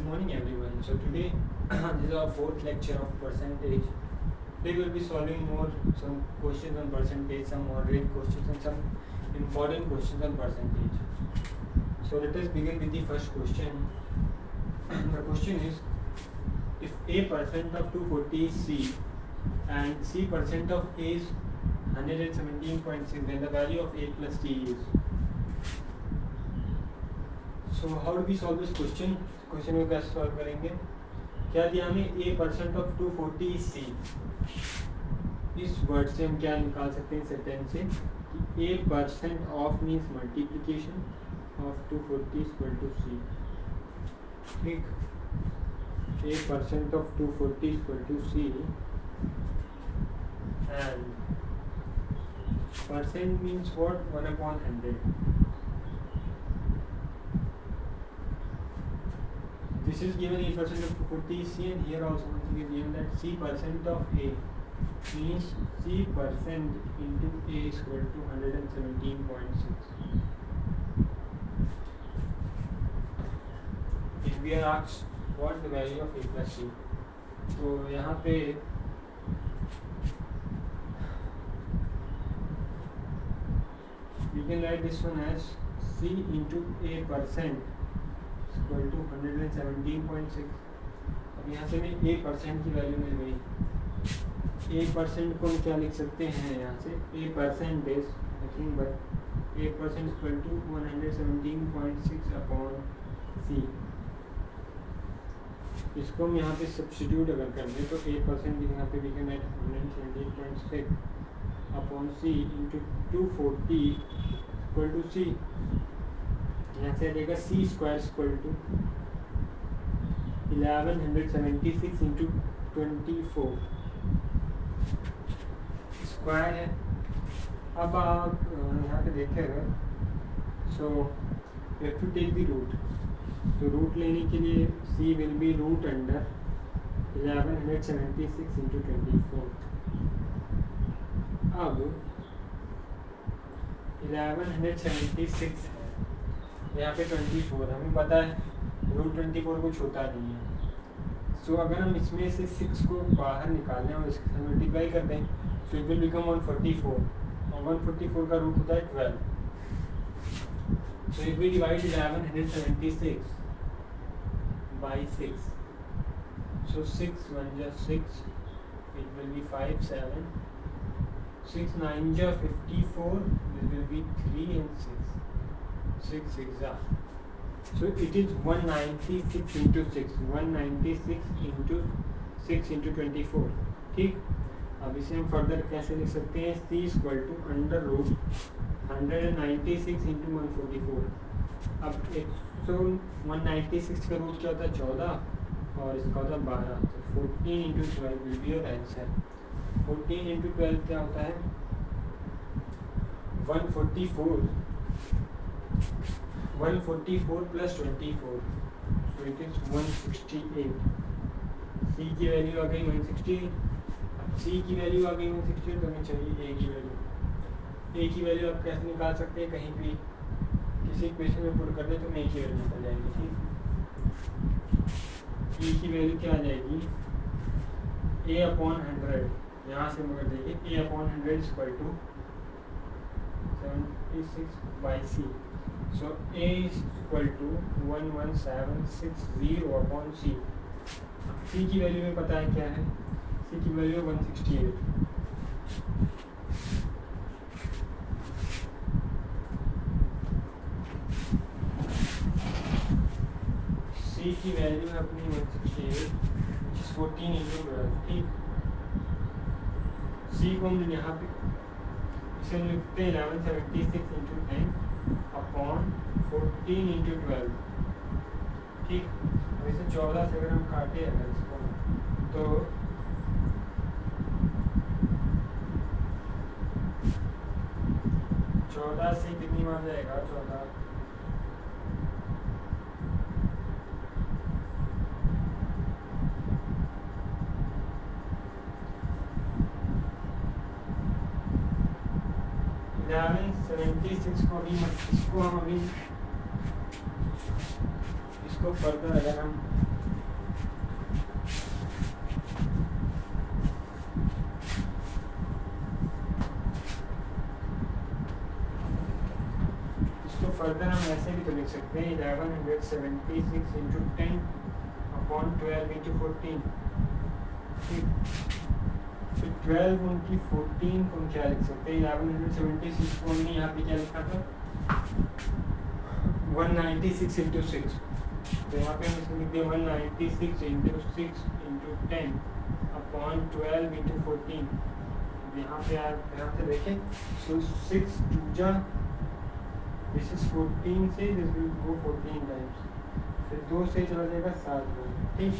morning everyone. So today this is our fourth lecture of percentage. Today we will be solving some questions on percentage, some moderate questions and some important questions on percentage. So let us begin with the first question. The question is, if A% of 240 is C and C% of A is 117.6, then the value of A plus C is. So how do we solve this question? Question को कैसे solve करेंगे? क्या दिया हमें A% of 240 is C. इस word से हम क्या निकाल सकते हैं सेंटेंस से कि A% of means multiplication of 240 is equal to C. ठीक, A% of 240 is equal to C and percent means what? 1/100. This is given A% of 240 is C, and here also we are given that C% of A means C% into A is equal to 117.6. If we are asked what the value of A plus C, तो यहाँ पे we can write this one as C into A% equal to 117.6. अब यहाँ से हमें A% की value मिल गई. A% को हम क्या लिख सकते हैं यहाँ से? A% is nothing but A% equal to 117.6 upon C. इसको हम यहाँ पे सब्स्टिट्यूट अगर कर दें तो A% यहाँ पे we can write 117.6 upon C into 240 equal to C. यहाँ से आ जाएगा C square equal to 1176 into 24 square है. अब आप यहाँ पे देखें अगर so you have to take the root. तो रूट लेने के लिए C will be root under 1176 into 24. अब 1176 यहाँ पे 24 हमें पता है रूट 24 कुछ होता नहीं है. सो अगर हम इसमें से 6 को बाहर निकालें और इसके साथ मल्टीप्लाई कर दें तो इट विल बिकम 144 और 144 का रूट होता है 12. So if we divide 1176 by 6, so 6 1 जा 6, इट विल बी 5 7, 6 9 जा 54, this will B 3 and 6 6 are. So it is 196 into 6, 196 into 6 into 24. ठीक, अब इसे हम फर्दर कैसे लिख सकते हैं? C equal to under root 196 into 144. अब 196 का रूट क्या होता है? 14 और इसका होता है 12. तो 14 into 12 will be your answer. 14 into 12 क्या होता है? 144 plus 24, so it is 168. C की वैल्यू आ गई 168. C की वैल्यू आ गई 168 तो हमें चाहिए A की वैल्यू. A की वैल्यू आप कैसे निकाल सकते हैं? कहीं भी किसी इक्वेशन में पुट कर दें तो A की वैल्यू निकल जाएगी. ठीक, E की वैल्यू क्या आ जाएगी? A upon 100. यहाँ से मगर देखिए A upon 100 equal to 76 by C. So A is equal to 11760 upon C. C की वैल्यू में पता है क्या है? C की वैल्यू 168. C की वैल्यू है अपनी 168, which is 14 into 12. ठीक, C को हम यहाँ पे इसे लिखते हैं 1176 into 10 अपॉन 14 इंटू 12. ठीक, वैसे 14 से अगर हम काटे अगर इसको तो 14 से कितनी बार जाएगा? 14 76 को भी इसको हम अभी इसको फर्दर अगर हम फर्दर हम ऐसे भी तो लिख सकते हैं 1176 इंटू 10 अपॉन 12 इंटू 14। फिर 12 उनकी 14 को हम क्या लिख सकते हैं 1176 को हमने यहाँ पे क्या लिखा था 196 इंटू 6, तो यहाँ पे हम इसको लिख दें 196 इंटू 6 इंटू 10 अपॉन 12 इंटू 14। यहाँ पे आप ध्यान से देखें, सो 6 दूजा दिस इज 14 से दिस विल गो 14 टाइम्स, फिर 2 से चला जाएगा 7 बार, ठीक।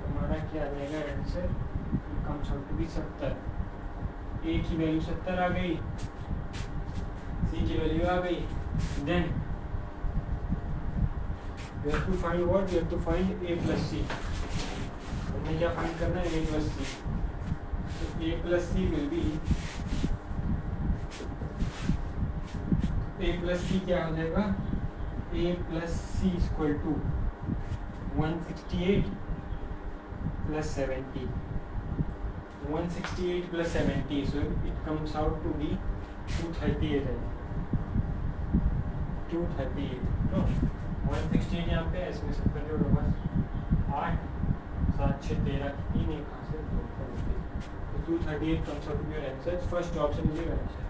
हमारा क्या आ जाएगा answer, comes out to be 70। A की वैल्यू 70 आ गई, सी की वैल्यू आ गई, then we have to find what? We have to find a plus c। हमें क्या फाइंड करना है? a plus c। so a plus c will be, a plus c क्या हो जाएगा? a plus c is equal to 168 plus 70। 168 plus 70, so it comes out to be 238 है, 238 no 168 यहाँ पे, इसमें 70 जोड़ो बस 8 7 6 13 3 1 हासिल 2 238 comes out to be your answer। First option is your answer.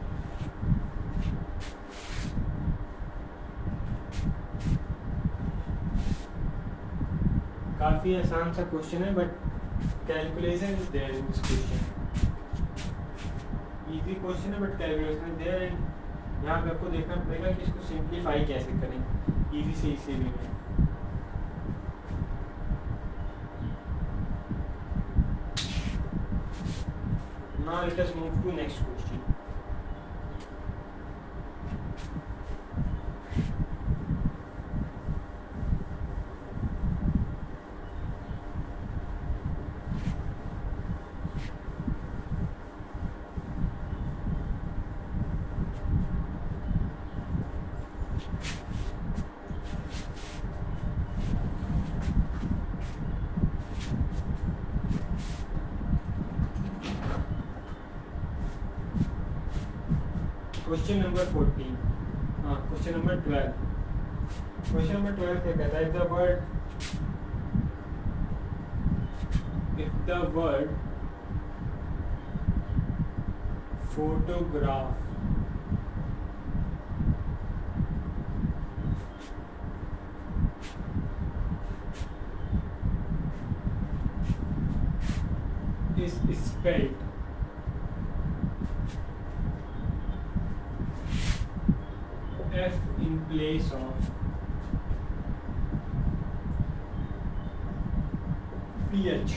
काफ़ी आसान सा क्वेश्चन है, but calculation is there in this question. Easy question है but calculation is there, and यहाँ पे आपको देखना पड़ेगा कि इसको सिंप्लीफाई कैसे करें इजी से इसी में। Now let us move to next question। Question number 14, question number 12। Question number 12 क्या कहता है? if the word photograph is spelled F in place of PH,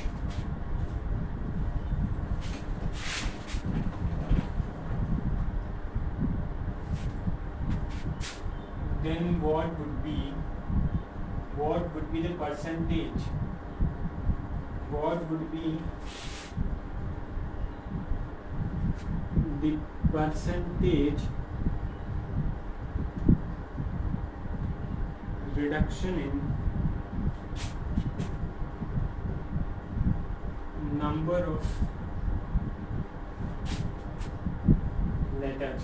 then what would be the percentage? What would be the percentage reduction in number of letters?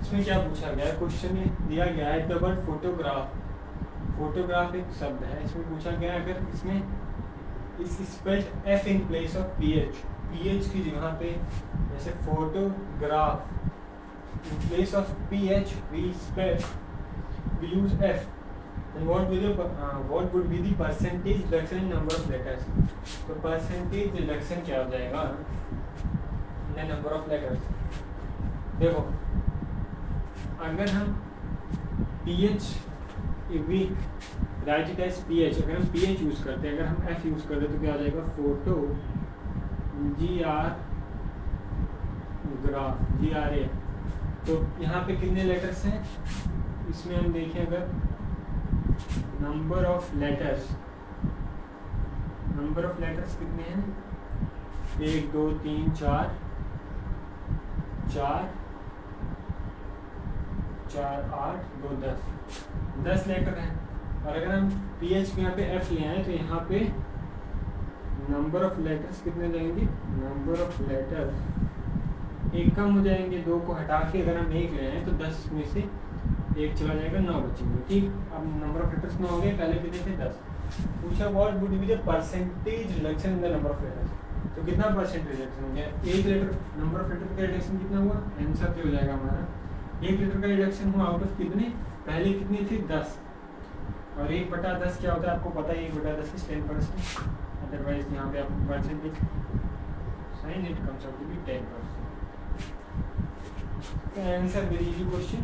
इसमें क्या पूछा गया है? Question में दिया गया है द वर्ड फोटोग्राफ। फोटोग्राफ एक शब्द है, इसमें पूछा गया है अगर इसमें इस spelled F in place of pH, pH की जगह पे जैसे photograph in place of ph we use f, and what would be the percentage reduction in number of letters? तो percentage reduction क्या हो जाएगा in the number of letters? देखो अगर हम ph we write it as ph, अगर हम ph use करते हैं, अगर हम f यूज करते हैं तो क्या हो जाएगा? Photo GRA। तो यहाँ पे कितने लेटर्स हैं? इसमें हम देखें अगर नंबर ऑफ लेटर्स कितने हैं? 1 2 3 4 4 4 8 2 10 लेटर हैं। और अगर हम पीएच के यहाँ पे एफ ले आए तो यहाँ पे नंबर ऑफ लेटर्स कितने जाएंगे? नंबर ऑफ लेटर्स एक कम हो जाएंगे, 2 को हटा के अगर हम 1 ले रहे हैं तो 10 में से 1 चला जाएगा, 9 बचेंगे। ठीक, अब नंबर ऑफ लेटर्स 9 हो गए, पहले कितने थे 10। पूछा what would be the percentage reduction in the number of letters, तो कितना परसेंट रिडक्शन हो गया, एक लेटर नंबर ऑफ लेटर का रिडक्शन कितना हुआ, आंसर क्या हो जाएगा हमारा, एक लेटर का रिडक्शन हुआ आउट ऑफ कितने, पहले कितने थे 10, और 1/10 क्या होता है आपको पता है, 1/10 is 10%, अदरवाइज यहाँ पे आप percentage sign it comes out to be 10%। Answer very easy question.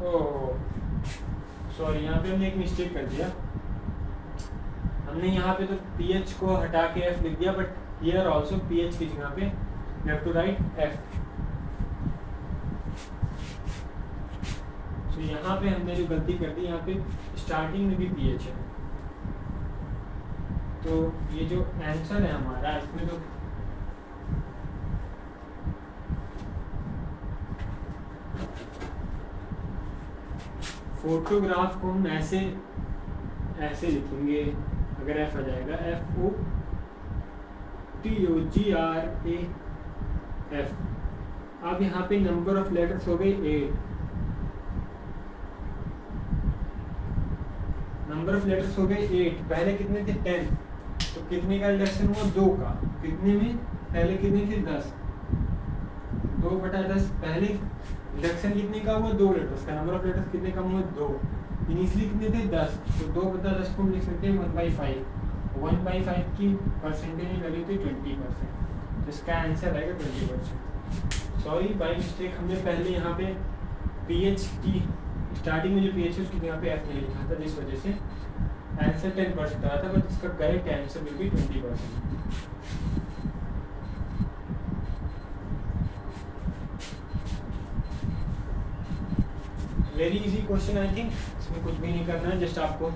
Oh sorry, यहाँ पे हमने एक मिस्टेक कर दिया, हमने यहाँ पे तो ph को हटा के f लिख दिया, बट हियर आल्सो ph की जगह पे we have to write f। तो यहाँ पे हमने जो गलती कर दी, यहाँ पे स्टार्टिंग में भी ph है, तो ये जो आंसर है हमारा इसमें तो फोटोग्राफ को हम ऐसे लिखेंगे, अगर एफ आ जाएगा FOTOGRAF। अब यहाँ पे नंबर ऑफ लेटर्स हो गए 8, नंबर ऑफ लेटर्स हो गए 8, पहले कितने थे 10, तो कितने का रिडक्शन हुआ 2 का, कितने में, पहले कितने थे 10, 2/10, पहले रिडक्शन कितने का हुआ 2 लेटर्स का, नंबर ऑफ लेटर्स कितने कम हुए 2, इनिशियली कितने थे 10, तो 2/10 को हम लिख सकते हैं 1/5, 1/5 की परसेंटेज लगी थी 20%, तो इसका आंसर आएगा 20%। सॉरी बाई मिस्टेक हमने पहले यहाँ पे ph की स्टार्टिंग में जो ph है उसकी जगह पे f नहीं लिखा था, जिस वजह से आंसर 10% आया था, बट इसका correct answer will be 20%। Very easy question I think, इसमें कुछ भी नहीं करना है, जस्ट आपको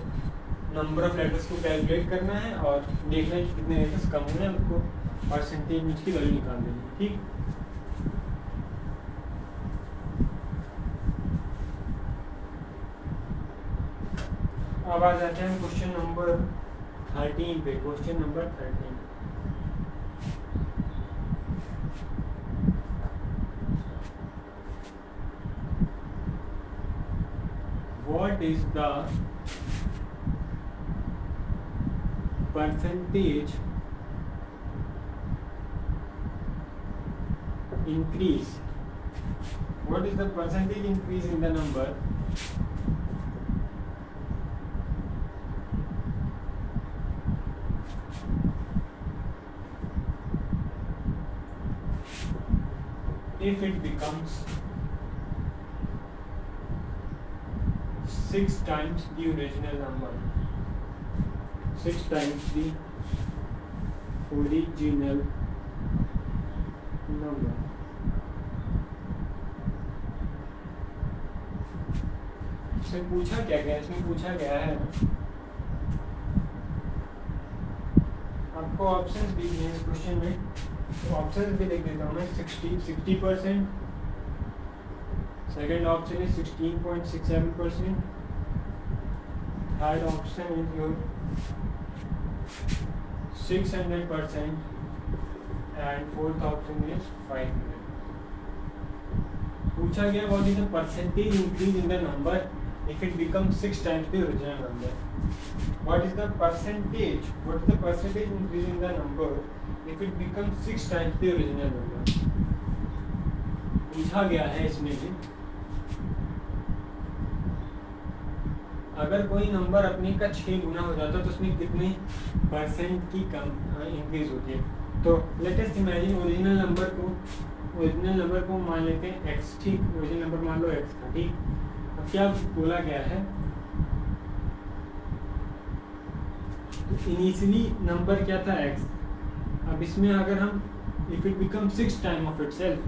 नंबर ऑफ लेटर्स को कैलकुलेट करना है और देखना है कि कितने लेटर्स कम हुए हैं, आपको परसेंटेज में उसकी वैल्यू निकाल देनी है। ठीक, अब आ जाते हैं क्वेश्चन नंबर 13 पे। Question number 13, what is the percentage increase, what is the percentage increase in the number if it becomes 6 times the original number, 6 times the original number। इसमें पूछा क्या गया, इसमें पूछा गया है आपको ऑप्शंस दी गए इस क्वेश्चन में, तो ऑप्शंस भी लिख देता हूँ मैं। 60%, second option is 16.67%, third option is your 600% and fourth option is 500। पूछा गया what is the percentage increase in the number if it becomes 6 times the original number। What is the percentage increase in the number if it becomes 6 times the original number, पूछा गया है इसमें भी। अगर कोई number अपने का 6 गुना हो जाता है तो उसमें कितने परसेंट की कम इंक्रीज होती है। तो लेटेस्ट इमेजिन ओरिजिनल नंबर को मान लेते हैं x, ठीक, ओरिजिनल नंबर मान लो x था, ठीक। अब क्या बोला गया है, तो इनिशियली नंबर क्या था x, अब इसमें अगर हम if it become 6 time of itself,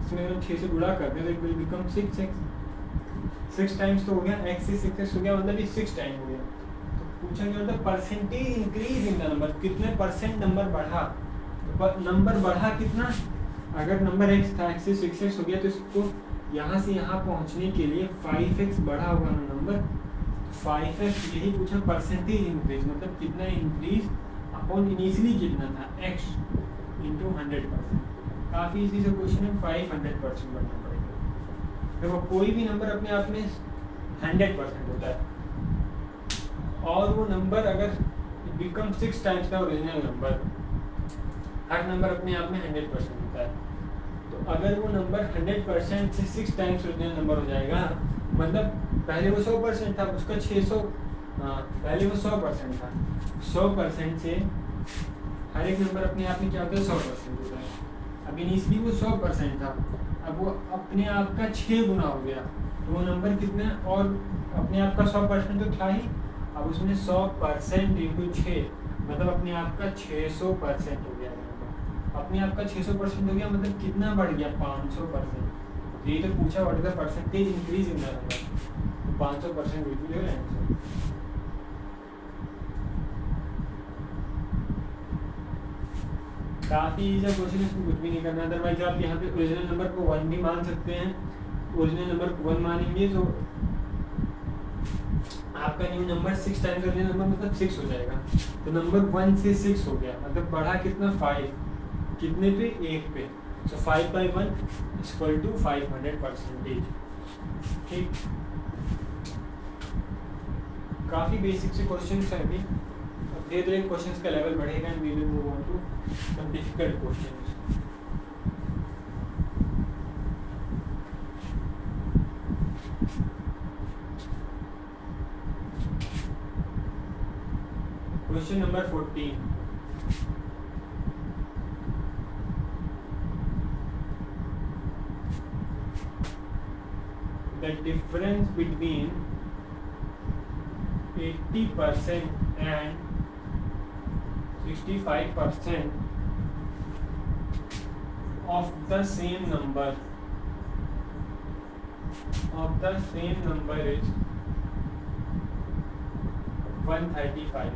इसमें हम 6 से गुणा करते हैं तो it will become 6x, 6 times तो हो गया, x से 6x हो गया, मतलब ये 6 टाइम हो गया। तो पूछा गया था percentage increase in the number, कितने परसेंट नंबर बढ़ा, तो नंबर बढ़ा कितना, अगर नंबर x था, x से 6x हो गया, तो इसको यहाँ से यहाँ पहुँचने के लिए 5x बढ़ा होगा नंबर, 5x, यही पूछा परसेंटेज इंक्रीज, मतलब कितना इंक्रीज अपॉन इनिशियली कितना था x इंटू 100%। काफ़ी इजी से क्वेश्चन है, 500% बनना पड़ेगा। देखो कोई भी नंबर अपने आप में 100% होता है और वो नंबर अगर become 6 times the original number, her number अपने आप में 100% होता है, तो अगर वो नंबर 100% से 6 टाइम्स ओरिजिनल नंबर हो जाएगा, मतलब पहले वो 100% था, उसका 600 पहले वो 100% था, 100% से हर एक नंबर अपने आप में क्या होता है 100% होता है। अब इनिशियली वो 100% था, अब वो अपने आप का 6 गुना हो गया, तो वो नंबर कितना, और अपने आप का 100% तो था ही, अब उसमें 100% इंटू 6 मतलब अपने आप का 600% हो गया नंबर। अपने आप का 600% हो गया मतलब कितना बढ़ गया, 500%। ये तो पूछा what is the percentage increase in the number, 500% will be your answer. काफ़ी इजी क्वेश्चन है, इसमें कुछ भी नहीं करना। अदरवाइज आप यहाँ पे ओरिजिनल नंबर को 1 भी मान सकते हैं, ओरिजिनल नंबर को 1 मानेंगे तो आपका new number 6 times original number मतलब 6 हो जाएगा। तो नंबर 1 से 6 हो गया, मतलब बढ़ा कितना 5, कितने पे 1 पे, सो 5/1 इक्वल टू 500%। ठीक, काफ़ी बेसिक से क्वेश्चन है अभी, अब धीरे धीरे क्वेश्चन का लेवल बढ़ेगा and we will move on to some difficult questions. Question number 14, the difference between 80% and 65% of the same number is 135.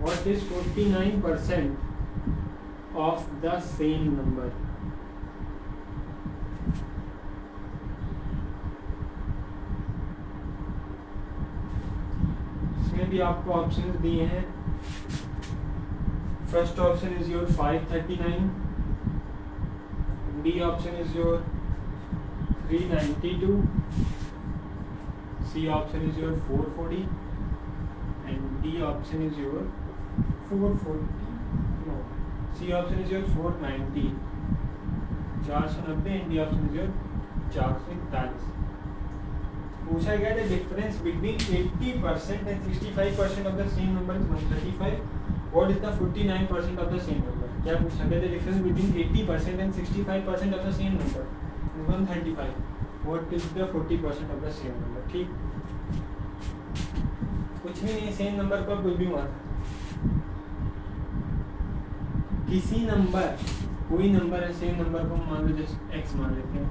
What is 49% of the same number? इसमें भी आपको ऑप्शंस दिए हैं। First option is your 539, B option is your 392, C option is your 440 and D option is your 440, no, C option is your 490, 490 and D option is your 441. पूछा गया था difference between 80% and 65% of the same number is 135. What is the 49% of the same number? क्या पूछा गया था, difference between 80% and 65% of the same number is 135. What is the 40% of the same number? ठीक, कुछ भी नहीं, सेम नंबर पर कुछ भी मान, किसी नंबर, कोई नंबर है, सेम नंबर को मान लो जैसे x मान लेते हैं,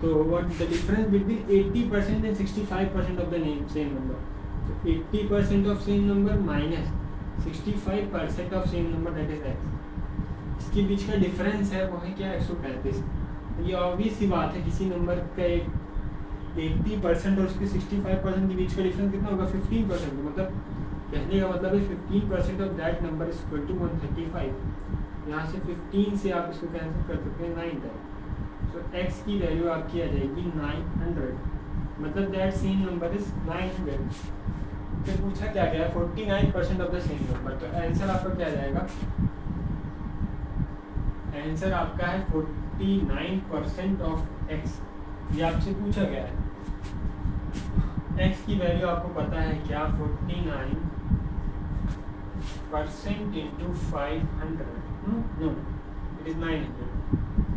तो what the difference between 80% and 65% of the same number, तो 80% of same number minus 65% of same number that is x, इसके बीच का डिफरेंस है वो है क्या, 135। ये ऑब्वियस सी बात है, किसी नंबर का एक 80% और उसके 65% के बीच का डिफरेंस कितना होगा, 15%। मतलब कहने का मतलब है 15% of that number is equal to 135। यहाँ से 15 से आप इसको कैंसिल कर सकते हैं 9 तक, सो x की वैल्यू आपकी आ जाएगी 900, मतलब दैट सेम नंबर इज 900। फिर पूछा क्या गया, 49% ऑफ द सेम नंबर, तो आंसर आपका क्या जाएगा, आंसर आपका है 49% ऑफ x। ये आपसे पूछा गया है, x की वैल्यू आपको पता है क्या, 49% इंटू 500, नो इट इज 900।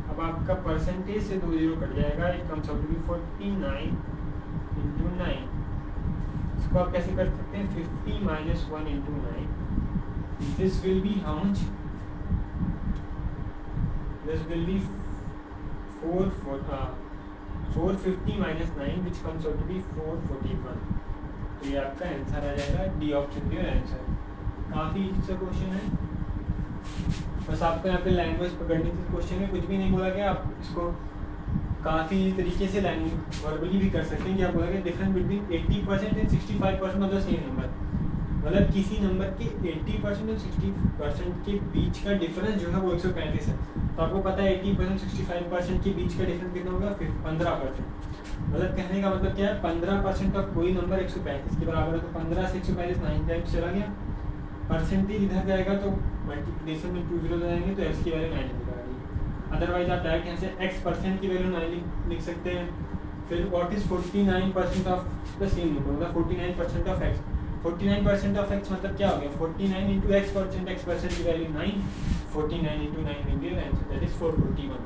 अब आपका परसेंटेज से 2 जीरो कट जाएगा, it comes out to be 49 into 9। इसको आप कैसे कर सकते हैं, 50 minus 1 into 9, this will be how much, this will be 450 minus 9 which comes out to be 441। तो ये आपका आंसर आ जाएगा, डी ऑप्शन योर आंसर। काफ़ी इजी सा क्वेश्चन है, बस आपको यहाँ पे लैंग्वेज पकड़नी थी। क्वेश्चन में कुछ भी नहीं बोला गया, आप इसको काफ़ी तरीके से लैंग्वेज वर्बली भी कर सकते हैं कि आप बोलेंगे difference between 80% and 65% of the same number, मतलब किसी नंबर के 80% और 60% के बीच का डिफरेंस जो है वो 135 है। तो आपको पता है 80% 65% के बीच का डिफरेंस कितना होगा, फिर 15%। मतलब कहने का मतलब क्या है, 15% का कोई नंबर 135 के बराबर है, तो 15 से 135 9 टाइम्स चला गया, परसेंटेज इधर जाएगा तो मल्टीप्लिकेशन में 2 जीरो जाएंगे तो एक्स की वैल्यू 9 निकल आएगी। अदरवाइज आप डायरेक्ट यहाँ से एक्स परसेंट की वैल्यू 9 लिख सकते हैं। फिर what is 49% of the same number, मतलब 49% ऑफ एक्स। 49% ऑफ एक्स मतलब क्या हो गया, 49 इंटू एक्स परसेंट की value 9, 49 into 9 will be answer, that is 441।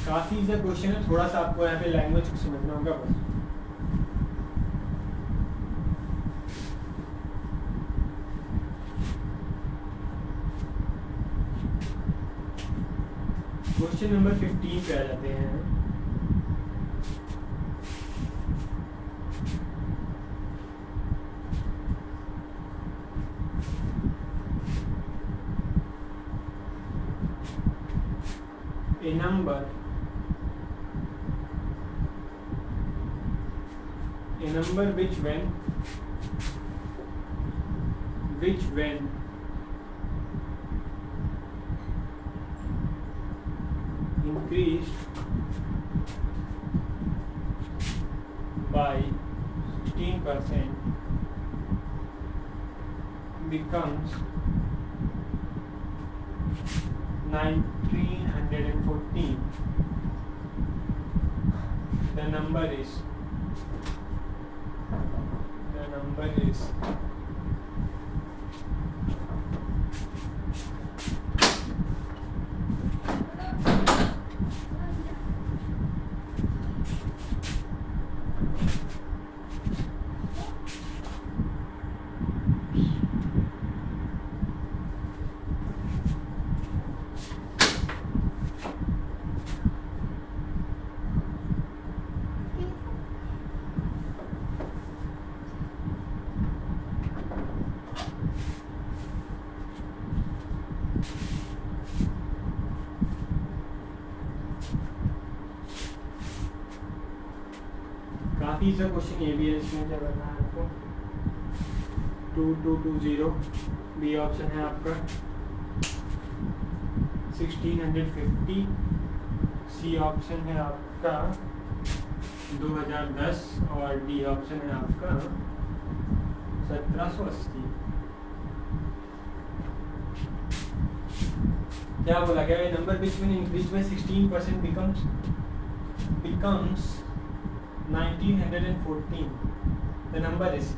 काफ़ी इजी क्वेश्चन है, थोड़ा सा आपको यहाँ पे लैंग्वेज को समझना होगा बस। क्वेश्चन नंबर 15 पे आ जाते हैं। A number which when increased by 16% becomes 1914. The number is काफ़ी सा क्वेश्चन ये भी है, इसमें क्या करना है आपको, 2220 बी ऑप्शन है आपका, 1650 सी ऑप्शन है आपका 2010 और डी ऑप्शन है आपका 1780। क्या बोला गया, number between increase by 16% becomes 1914। The number is,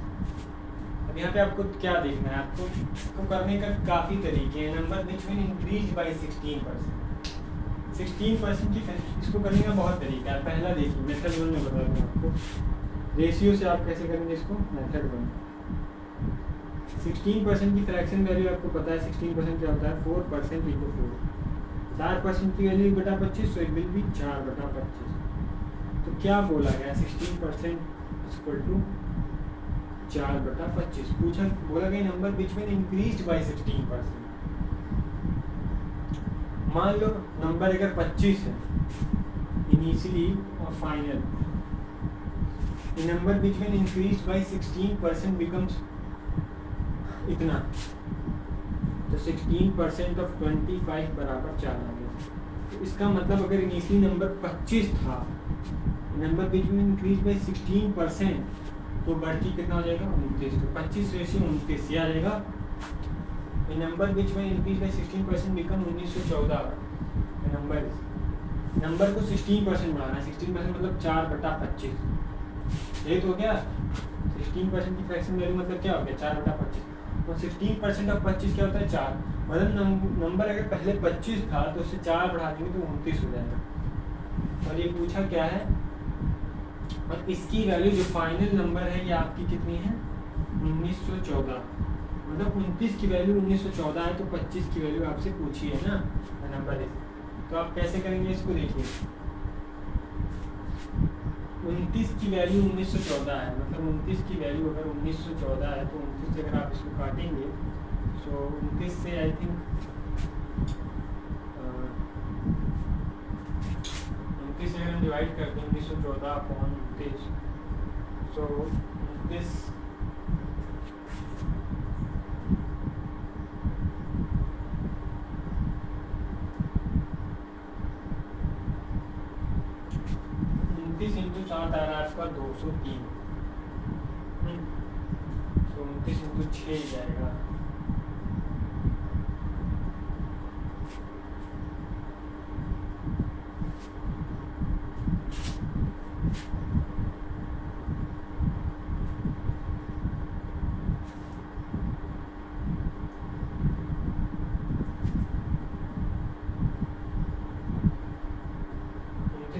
अब यहाँ पे आपको क्या देखना है, आपको इसको करने का काफ़ी तरीके हैं। नंबर बिटवीन इंक्रीज बाय 16% की इसको करने का बहुत तरीका है। पहला देखिए, मेथड 1 में बता दूँ आपको, रेशियो से आप कैसे करेंगे इसको। मेथड 1, 16% की फ्रैक्शन वैल्यू आपको पता है, 16% क्या होता है, 4% इंटू 4। 4% की वैल्यू बटा 25, तो इट विल बी 4/25। तो क्या बोला गया, 16% इक्वल टू 4/25। बोला गया नंबर बिटवीन इंक्रीज्ड बाय 16%। मान लो नंबर अगर 25 है इनिशियली और final, number between increased by 16% becomes इतना, तो 16% ऑफ 25 बराबर 4 आ गया। तो इसका मतलब अगर इनिशियली नंबर 25 था, नंबर बिटवीन इंक्रीज बाई 16%, तो बढ़ती कितना हो जाएगा, 29। तो 25 रेशियो 29 आ जाएगा। Number between increase by 16% become 1914। Number को 16% बढ़ाना है, 16% मतलब 4/25। ये तो हो गया 16% की फ्रैक्शन वैल्यू, मतलब क्या हो गया 4/25। तो 16% ऑफ 25 क्या होता है, 4। मतलब नंबर अगर पहले 25 था तो उससे 4 बढ़ा देंगे तो 29 हो जाएगा। और ये पूछा क्या है, और इसकी वैल्यू जो फाइनल नंबर है ये आपकी कितनी है, 1914। मतलब 29 की वैल्यू 1914 है, तो 25 की वैल्यू आपसे पूछी है ना नंबर। तो आप कैसे करेंगे इसको, देखिए 29 की वैल्यू 1914 है, मतलब 29 की वैल्यू अगर 1914 है तो 29 से अगर आप इसको काटेंगे सो 29 से आई थिंक 29 से अगर हम डिवाइड करते हैं 1914 अपॉन 29 सो 29 इंटू 7 आ रहा है आपका 203, तो 29 इंटू 6 जाएगा,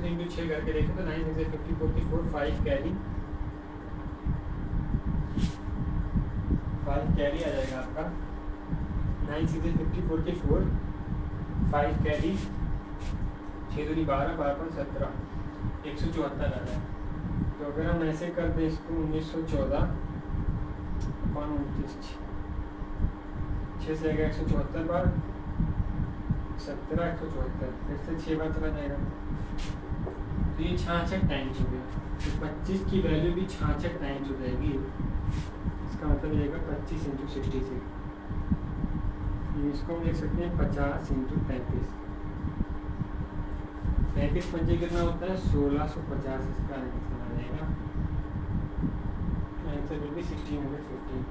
इंटू 6 करके देखें तो 9 6 50 44 5 कैरी आ जाएगा आपका, 9 6 54 के 4 5 कैरी 6 दूनी 12 12 17 174 आ रहा है। तो अगर हम ऐसे कर दें इसको 1914 अपॉन 29 6 से आएगा 174 बार 17 174 फिर से 6 बार चला जाएगा, तो ये 66 टाइम्स हो गया, तो 25 की वैल्यू भी 66 टाइम्स हो जाएगी, इसका मतलब रहेगा 25 इंटू 66, इसको हम लिख सकते हैं 50 इंटू 35, 35 पंजे कितना होता है 1650, इसका आंसर आ जाएगा, आंसर विल बी 1650।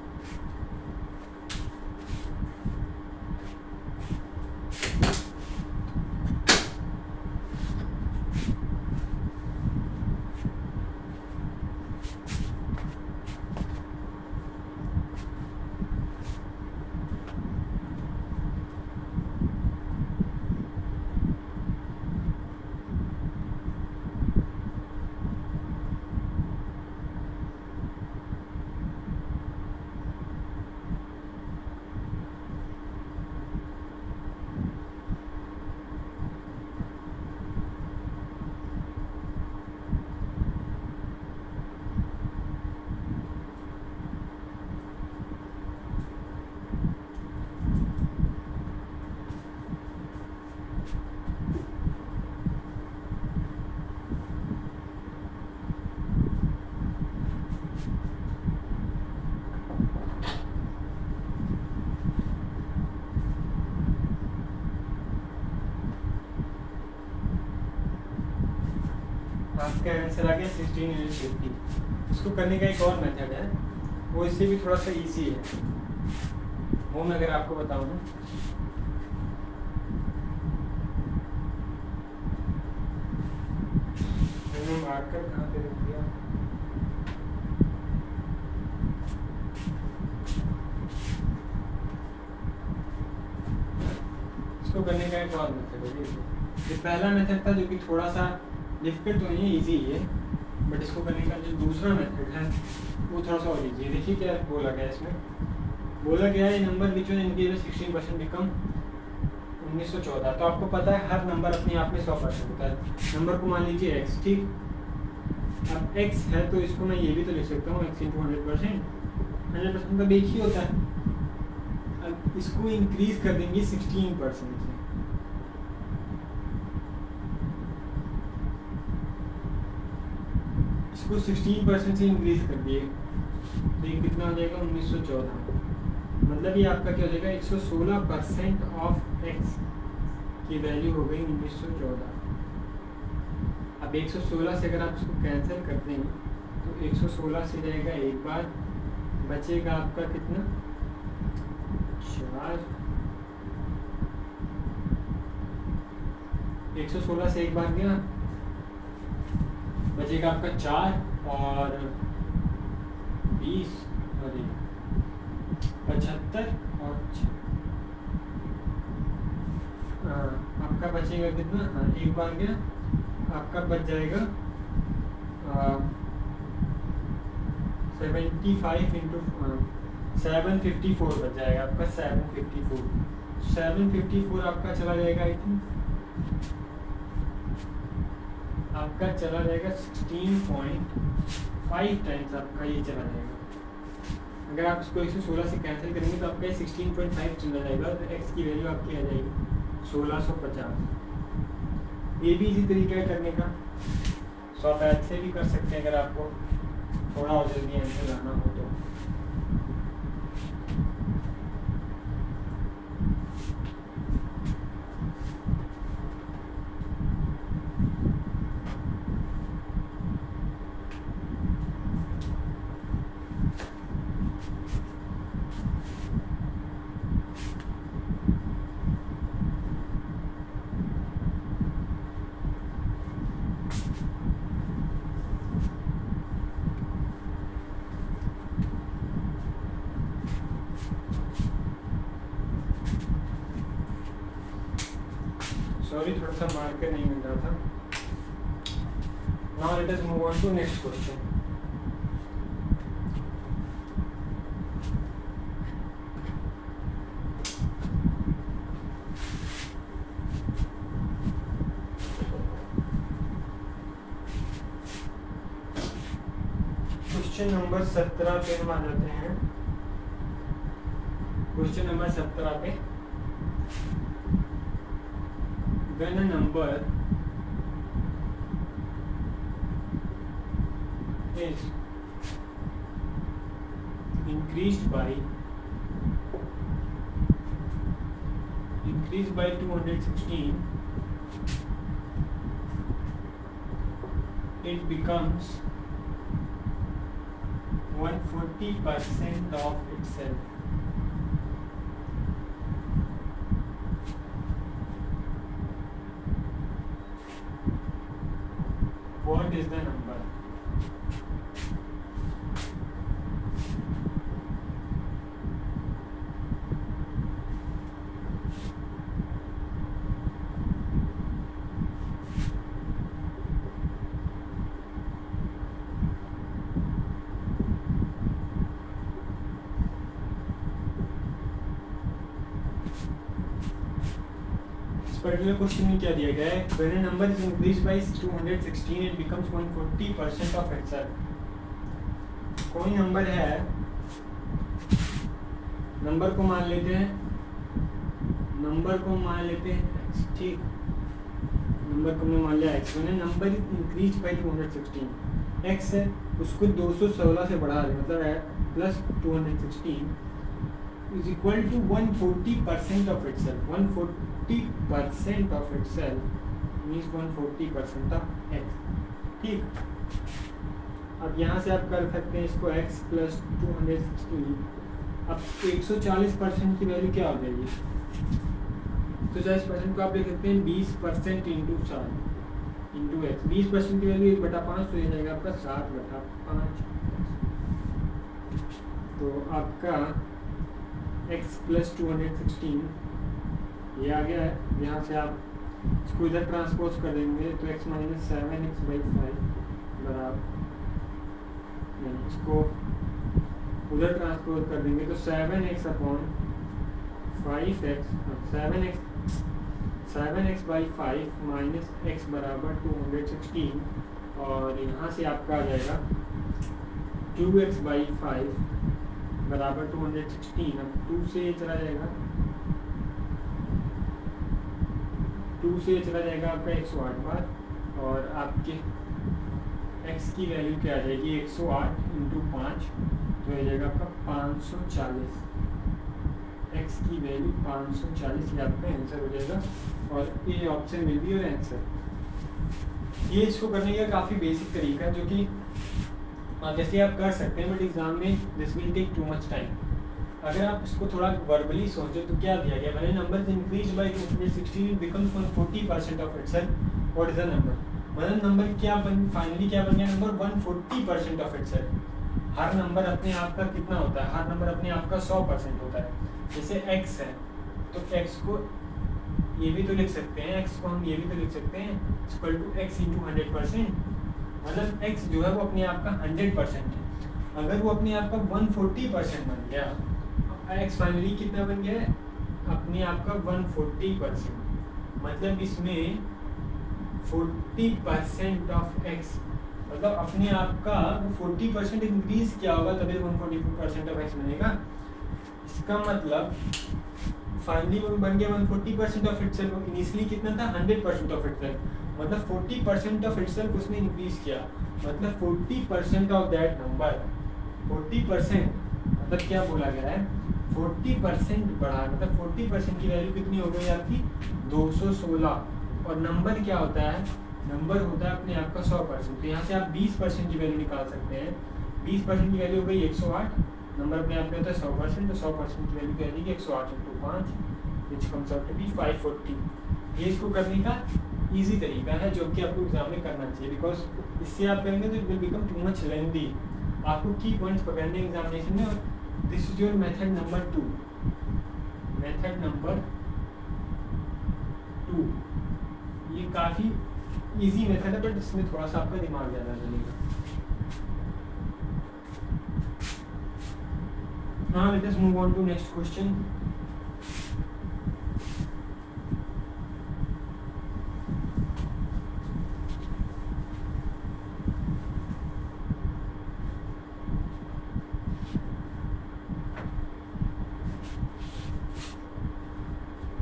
आपका आंसर आ गया 1650। इसको करने का एक और मेथड है, वो इससे भी थोड़ा सा इजी है, वो मैं अगर आपको बताऊं ना, मैंने मार्कर कहाँ पे रख दिया, इसको करने का एक और मेथड है। ये पहला मेथड था जो कि थोड़ा सा डिफिकल्ट तो नहीं, इजी है, बट इसको करने का जो दूसरा मेथड है वो थोड़ा सा और इजी है। देखिए क्या बोला गया इसमें, बोला गया है number which one increase 16% become 1914। तो आपको पता है हर नंबर अपने आप में 100% होता है। नंबर को मान लीजिए x, ठीक, अब x है तो इसको मैं ये भी तो लिख सकता हूँ x इंटू 100%, 100% का एक ही होता है। अब इसको इंक्रीज कर देंगे 16% से, इसको 16% से इंक्रीज कर दिए तो ये कितना हो जाएगा 1914, मतलब ये आपका क्या हो जाएगा 116% ऑफ x की वैल्यू हो गई 1914। अब 116 से अगर आप इसको कैंसिल करते हैं तो 116 से जाएगा एक बार, बचेगा आपका कितना 4, 116 से एक बार गया, बचेगा आपका 4 और 20 और 75 और आपका बचेगा कितना, एक बार गया आपका बच जाएगा 75 इंटू 754 बच जाएगा आपका 754 आपका चला जाएगा आई थिंक आपका चला जाएगा 16.5 टाइम्स आपका ये चला जाएगा। अगर आप इसको 116 से कैंसिल करेंगे तो आपका 16.5 चला जाएगा, तो x की वैल्यू आपकी आ जाएगी 1650। ये भी इसी तरीके का करने का, सौ पैच से भी कर सकते हैं अगर आपको थोड़ा और जल्दी आंसर लाना हो तो। सॉरी, थोड़ा सा मार्कर नहीं मिल रहा था। Now let us move on to next question. Question number 17 पे हम आ जाते हैं। क्वेश्चन नंबर 17 पे, when a number is increased by 216, it becomes 140% of itself. What is the number? Particular question में क्या दिया गया है, when a number is increased by 216 it becomes 140% of itself। कोई नंबर है, नंबर को मान लेते हैं x, ठीक, नंबर को हमने मान लिया x। when a number is increased by 216, x है उसको 216 से बढ़ा दें, मतलब plus 216 is equal to 140% of itself। 140% of itself means 140% of x, ठीक। अब यहाँ से आप कर सकते हैं इसको x प्लस 216। अब 140% की वैल्यू क्या हो जाएगी? 140% को आप देख सकते हैं 20% इंटू 7 इंटू एक्स। 20% की वैल्यू 1/5 तो ये जाएगा आपका 7/5। तो आपका x प्लस 216 ये आ गया है। यहाँ से आप इसको इधर ट्रांसपोज कर देंगे तो x माइनस 7x/5 बराबर, इसको उधर ट्रांसपोज कर देंगे तो 7x/5x 7x/5 माइनस x बराबर 216, और यहाँ से आपका आ जाएगा 2x/5 बराबर 216। अब 2 से ये चला जाएगा, 2 से ये चला जाएगा आपका 108 बार, और आपके x की वैल्यू क्या आ जाएगी? 108 इंटू 5 तो ये जाएगा आपका 540। x की वैल्यू 540, ये आपका आंसर हो जाएगा, और ये option will be your answer. ये इसको करने का काफ़ी बेसिक तरीका है जो कि जैसे आप कर सकते हैं, बट एग्जाम में this will take too much time. अगर आप इसको थोड़ा वर्बली सोचो तो क्या दिया गया, when number increase by 216 it becomes 140% of itself. What is the number? मतलब नंबर क्या फाइनली क्या बन गया? Number 140% of itself. Her number अपने आप का कितना होता है? हर नंबर अपने आप का 100% होता है। जैसे x है तो x को ये भी तो लिख सकते हैं, x को हम ये भी तो लिख सकते हैं इक्वल टू x इंटू 100%। मतलब x जो है वो अपने आप का 100% है। अगर वो अपने आप का 140% बन गया, x फाइनली कितना बन गया है? अपने आप का 140%। मतलब इसमें 40% ऑफ एक्स, मतलब अपने आप का वो 40% इंक्रीज किया होगा तभी 140% ऑफ एक्स बनेगा। इसका मतलब फाइनली वो बन गया 140% ऑफ इटसेल्फ। इनिशियली कितना था 100% ऑफ इटसेल्फ, मतलब 40% ऑफ इटसेल्फ उसने इंक्रीज किया, मतलब 40% ऑफ दैट नंबर। 40% मतलब क्या बोला गया है 40% बढ़ा, मतलब 40% की वैल्यू कितनी हो गई आपकी 216। और नंबर क्या होता है, नंबर होता है अपने आप का 100%। तो यहाँ से आप 20% की वैल्यू निकाल सकते हैं। 20% की वैल्यू हो गई 108, नंबर अपने आप में होता है 100%, तो 100% की वैल्यू क्या आएगी 108 × 5 which comes out to be 540। ये इसको करने का इजी तरीका है जो कि आपको एग्जाम में करना चाहिए, बिकॉज इससे आप करेंगे तो it will become too much lengthy. आपको की पॉइंट्स पकड़ने एग्जामिनेशन में। और this is your method number 2, method number 2। ये काफ़ी इजी मेथड है बट इसमें थोड़ा सा आपका दिमाग ज़्यादा चलेगा। हाँ, let us move on to next question.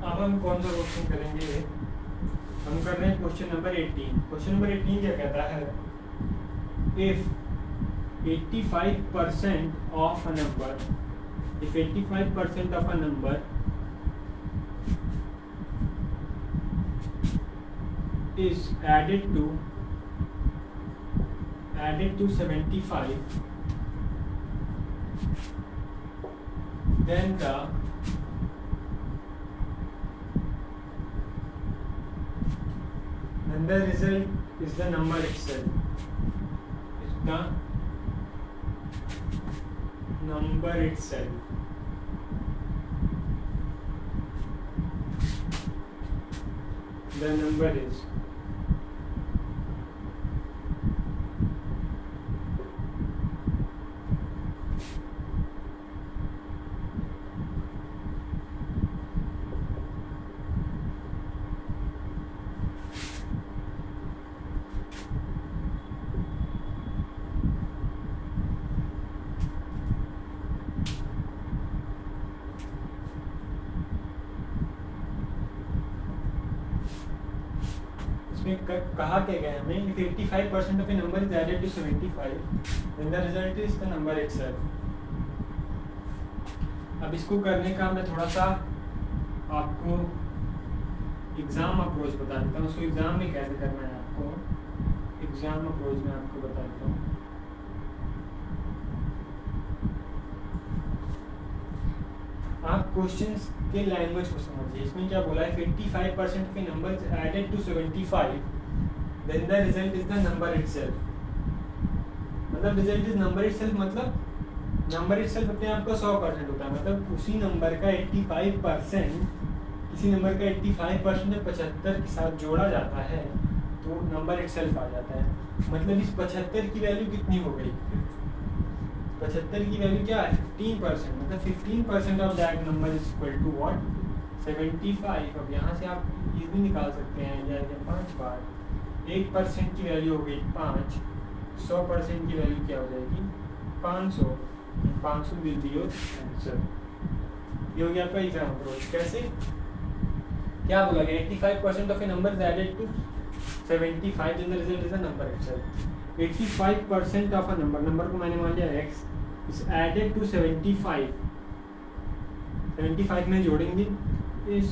अब हम कौन सा क्वेश्चन करेंगे, हम कर रहे हैं क्वेश्चन नंबर 18। क्वेश्चन नंबर 18 क्या कहता है, if 85% of a number, if 85% of a number is added to 75, then the result is the number itself, is the number itself। The number is कहा क्या गया हमें, if 85% of a number is added to 75, then the result is the number itself। अब इसको करने का मैं थोड़ा सा आपको एग्जाम अप्रोच बता देता हूँ। उसको एग्जाम में कैसे करना है आपको, एग्जाम अप्रोच में आपको बता देता हूँ। आप क्वेश्चंस के लैंग्वेज को समझिए। इसमें क्या बोला है, 55% of a number is added to 75, then the result is the number itself. मतलब रिजल्ट इज नंबर इटसेल्फ, मतलब नंबर इटसेल्फ अपने आप का 100% होता है, मतलब उसी नंबर का 85%, किसी नंबर का 85% जब 75 के साथ जोड़ा जाता है तो नंबर इटसेल्फ आ जाता है। मतलब इस 75 की वैल्यू कितनी हो गई, 75 की वैल्यू क्या है 15%, मतलब 15% of that number is equal to what 75। अब यहाँ से आप ये भी निकाल सकते हैं, या 5 बार 1% की वैल्यू हो गई 5, 100% की वैल्यू क्या हो जाएगी 500, 500 विल बी योर आंसर। ये हो गया आपका एग्जाम अप्रोच। कैसे, क्या बोला गया, 85% of a number is added to 75, then the result is the number itself. 85% of a number, number को मैंने मान लिया x, इज एडेड टू 75, 75 में जोड़ेंगे, is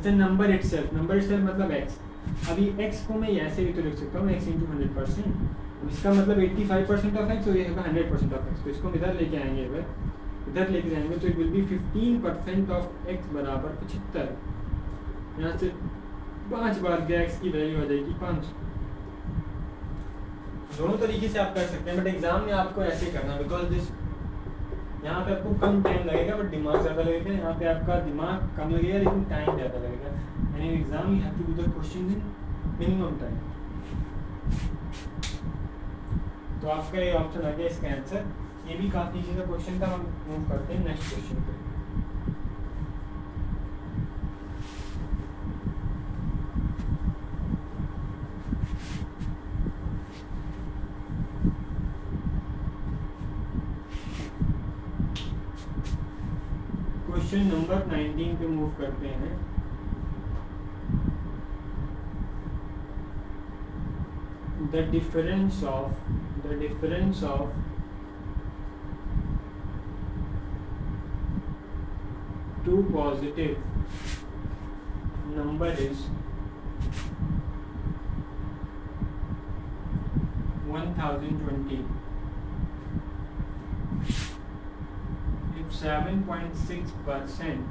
the number itself. Number itself मतलब x। अभी x को मैं ऐसे भी तो लिख सकता हूँ x इंटू 100%, इसका मतलब 85% ऑफ x और ये होगा 100% ऑफ x। तो इसको इधर लेके आएंगे, इधर लेके जाएंगे तो it will be 15% of x बराबर 75। यहाँ से 5 बार गया x की वैल्यू आ जाएगी 500। दोनों तरीके से आप कर सकते हैं, बट एग्जाम में आपको ऐसे करना, बिकॉज दिस यहाँ पे आपको कम टाइम लगेगा बट दिमाग ज़्यादा लगेगा। यहाँ पे आपका दिमाग कम लगेगा लेकिन टाइम ज़्यादा लगेगा। And in exam you have to do the question in minimum time. तो आपका ये ऑप्शन आ गया इसका आंसर। ये भी काफ़ी इजी का क्वेश्चन था। हम मूव करते हैं नेक्स्ट क्वेश्चन पे। क्वेश्चन नंबर 19 पे मूव करते हैं। The difference of two positive number is 1020. If 7.6%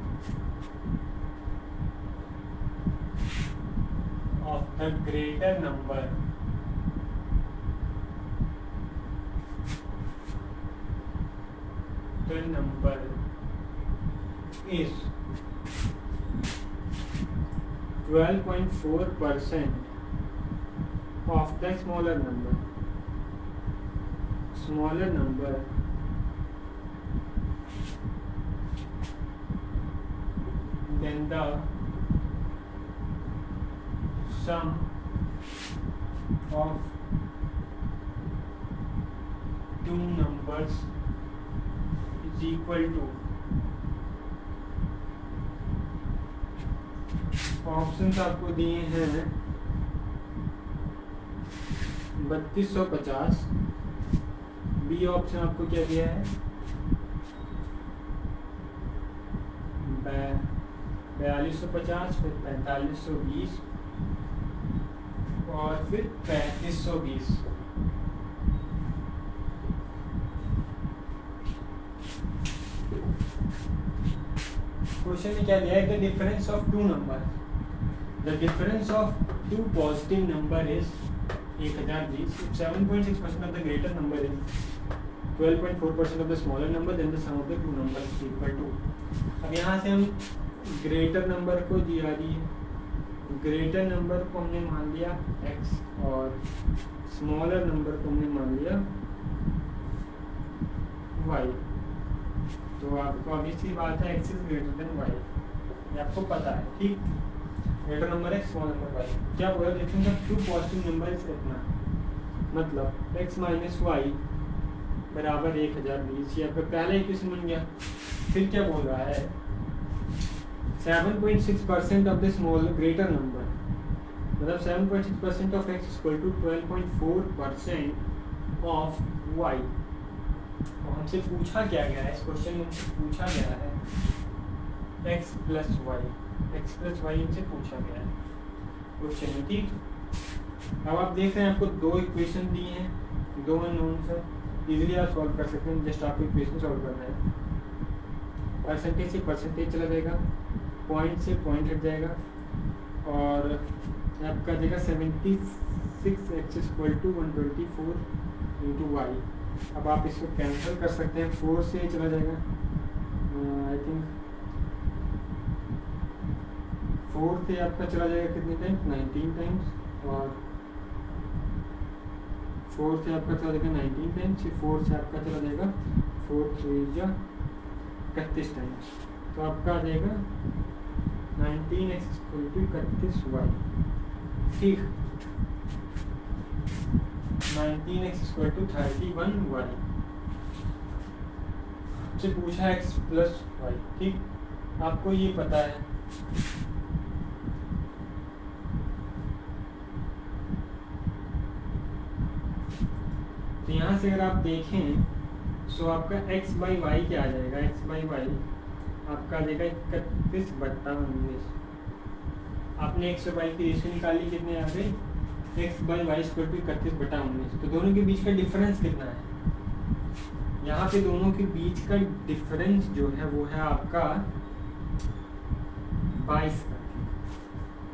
of the greater number is 12.4% of the smaller number, then the sum of two numbers is equal to, options आपको दिए हैं 3250, B option आपको क्या दिया है 4250, फिर 4520 और फिर 3520। क्वेश्चन में क्या दिया है, the difference of two number, the difference of two positive number is 1020। 7.6% of the greater number is 12.4% of the smaller number, then the sum of the two numbers is equal to। अब यहाँ से हम greater number को greater number को हमने मान लिया x और स्मॉलर नंबर को हमने मान लिया y। तो आपको ऑब्वियसली बात है x is greater than y, ये आपको पता है, ठीक। Greater number x, small number y। क्या बोला, difference of two positive number is इतना, मतलब x माइनस y बराबर 1020, ये आपका पहला इक्वेशन बन गया। फिर क्या बोल रहा है, 7.6% of the small greater number, मतलब 7.6% of x equal to 12.4% of y। और हमसे पूछा क्या गया है, इस क्वेश्चन में हमसे पूछा गया है x प्लस वाई हमसे पूछा गया है क्वेश्चन में, ठीक। अब आप देख रहे हैं आपको दो इक्वेशन दिए हैं, दो अननोन्स है, इजीली आप सॉल्व कर सकते हैं। जस्ट आपको इक्वेशन सॉल्व करना है, परसेंटेज से परसेंटेज चला जाएगा, पॉइंट से पॉइंट हट जाएगा और आपका देगा 76x equal to 124 into Y. अब आप इसको कैंसिल कर सकते हैं, 4 से चला जाएगा, आई थिंक 4 से आपका चला जाएगा कितने टाइम्स, 19 टाइम्स, और 4 से आपका चला जाएगा 19 टाइम्स, 4 से आपका चला जाएगा 4 3 जा 31 टाइम्स। तो आपका आ जाएगा 19x इक्वल टू 31y, ठीक। 19x इक्वल टू 31y से पूछा x प्लस y, ठीक। आपको ये पता है तो यहाँ से अगर आप देखें तो आपका x बाई वाई क्या आ जाएगा, x बाई वाई आपका आ जाएगा 31/19। आपने x और y की रेशियो निकाली, कितने आ गए, x by y equal to 31/19। तो दोनों के बीच का डिफरेंस कितना है, यहाँ पे दोनों के बीच का डिफरेंस जो है वो है आपका 22 का,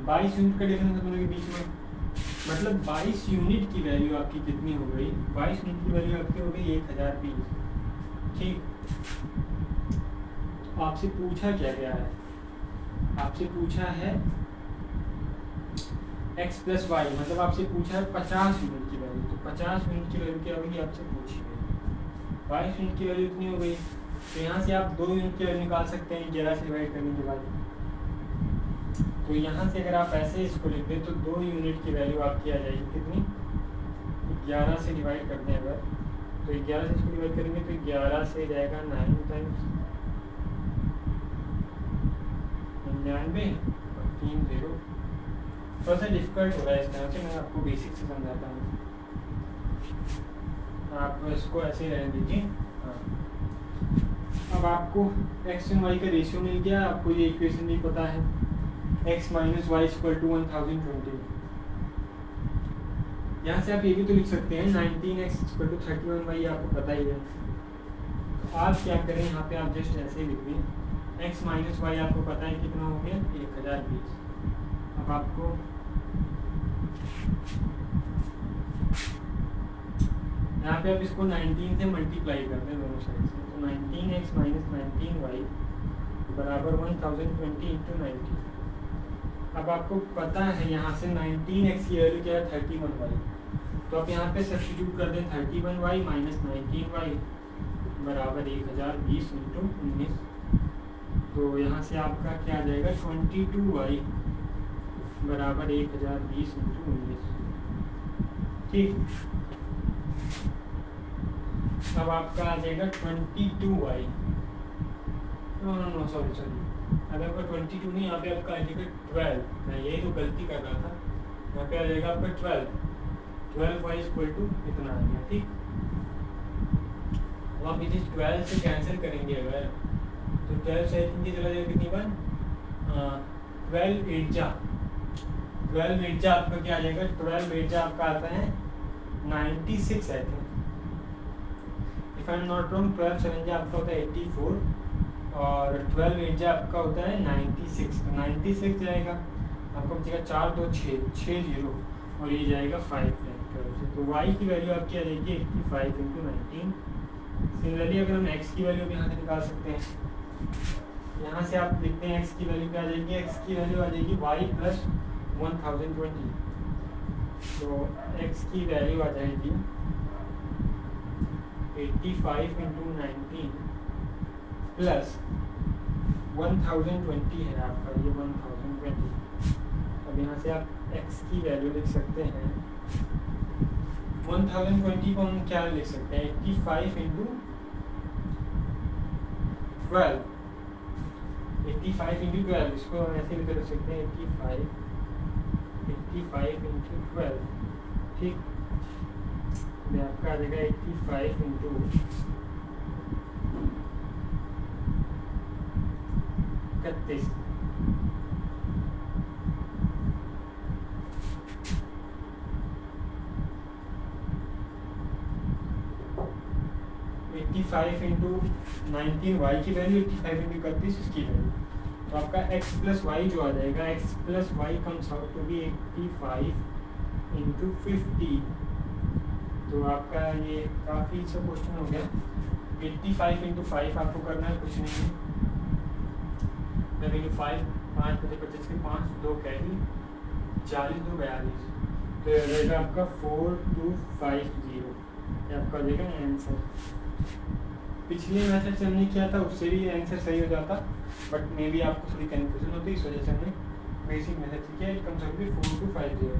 22 यूनिट का डिफरेंस है दोनों के बीच में। मतलब 22 यूनिट की वैल्यू आपकी कितनी हो गई, 22 यूनिट की वैल्यू आपकी हो गई 1020, ठीक। आपसे पूछा क्या गया है, आपसे पूछा है x प्लस वाई, मतलब आपसे पूछा है 50 यूनिट की वैल्यू। तो 50 यूनिट की वैल्यू क्या होगी, आपसे पूछी गई 22 यूनिट की वैल्यू इतनी हो गई। तो यहाँ से आप 2 यूनिट की वैल्यू निकाल सकते हैं 11 से डिवाइड करने के बाद। तो यहाँ से अगर आप ऐसे इसको लिख दें तो 2 यूनिट की वैल्यू आपकी आ जाएगी कितनी, 11 से डिवाइड करते हैं अगर, तो 11 से इसको डिवाइड करेंगे तो 11 से जाएगा 9 टाइम्स 99 और 3 0। थोड़ा सा डिफिकल्ट हो रहा है इस तरह से, मैं आपको बेसिक से समझाता हूँ, आप इसको ऐसे ही रहने दीजिए। हाँ, अब आपको x एंड y का रेशियो मिल गया, आपको ये इक्वेशन भी पता है, x minus y equal to 1020। यहाँ से आप ये भी तो लिख सकते हैं 19x इक्वल टू 31y, आपको पता ही है। तो आप क्या करें, यहाँ पे आप जस्ट ऐसे ही लिख दें, x माइनस वाई आपको पता है कितना हो गया 1020। अब आपको यहाँ पे आप इसको 19 से मल्टीप्लाई करते हैं दोनों साइड से, तो 19x माइनस 19y बराबर 1020 इंटू 90। अब आपको पता है यहाँ से 19x की वैल्यू क्या है 31y, तो आप यहाँ पे सब्स्टिट्यूट कर दें 31y माइनस 19y बराबर 1020 इंटू 19। तो यहाँ से आपका क्या आ जाएगा 22y बराबर 1020 इंटू 19। ठीक, अब आपका आ जाएगा 22y, नो सॉरी, अब आपका 22 नहीं, यहाँ पे आपका आ जाएगा 12, मैं यही तो गलती कर रहा था, यहाँ पे आ जाएगा आपका 12y इक्वल टू इतना आ गया। ठीक, अब आप इसे 12 से कैंसिल करेंगे अगर, तो 12 से इतनी चला जाएगा कितनी बार 12 8 जा आपका क्या आ जाएगा, 12 8 जा आपका आता है 96 I think, if I am not wrong. 12 7 जा आपका होता है 84 और 12 8 जा आपका होता है 96, तो 96 जाएगा आपका बचेगा 4 2 6 0 और ये जाएगा 5 तो y की वैल्यू आपकी आ जाएगी 85 इंटू 19। सिमिलरली अगर हम x की वैल्यू भी यहाँ से निकाल सकते हैं, यहाँ से आप लिखते हैं x की वैल्यू क्या आ जाएगी, x की वैल्यू आ जाएगी y प्लस 1020, तो x की वैल्यू आ जाएगी 85 इंटू 19 प्लस 1020 है आपका ये 1020। अब यहाँ से आप x की वैल्यू लिख सकते हैं 1020 को हम क्या लिख सकते हैं 85 इंटू 12, 85 इंटू 12, इसको हम ऐसे भी कर सकते हैं 85 इंटू 12। ठीक, आपका आ जाएगा 85 इंटू 31, इंटू 19 वाई की वैल्यू 85 इंटू 31 इसकी वैल्यू, तो आपका x प्लस वाई जो आ जाएगा x plus y comes out to be 85 into 50। तो आपका ये काफ़ी अच्छा क्वेश्चन हो गया। 85 इंटू 5 आपको करना है, कुछ नहीं है, मैं 5 5 25 के 5 2 कैरी 40 2 42, तो ये रहेगा आपका 4250, ये आपका हो जाएगा आंसर। पिछले मेथड से हमने किया था उससे भी आंसर सही हो जाता, बट मे बी आपको थोड़ी कन्फ्यूजन होती, इस वजह से हमने बेसिक मेथड से किया। It comes out to be 4250।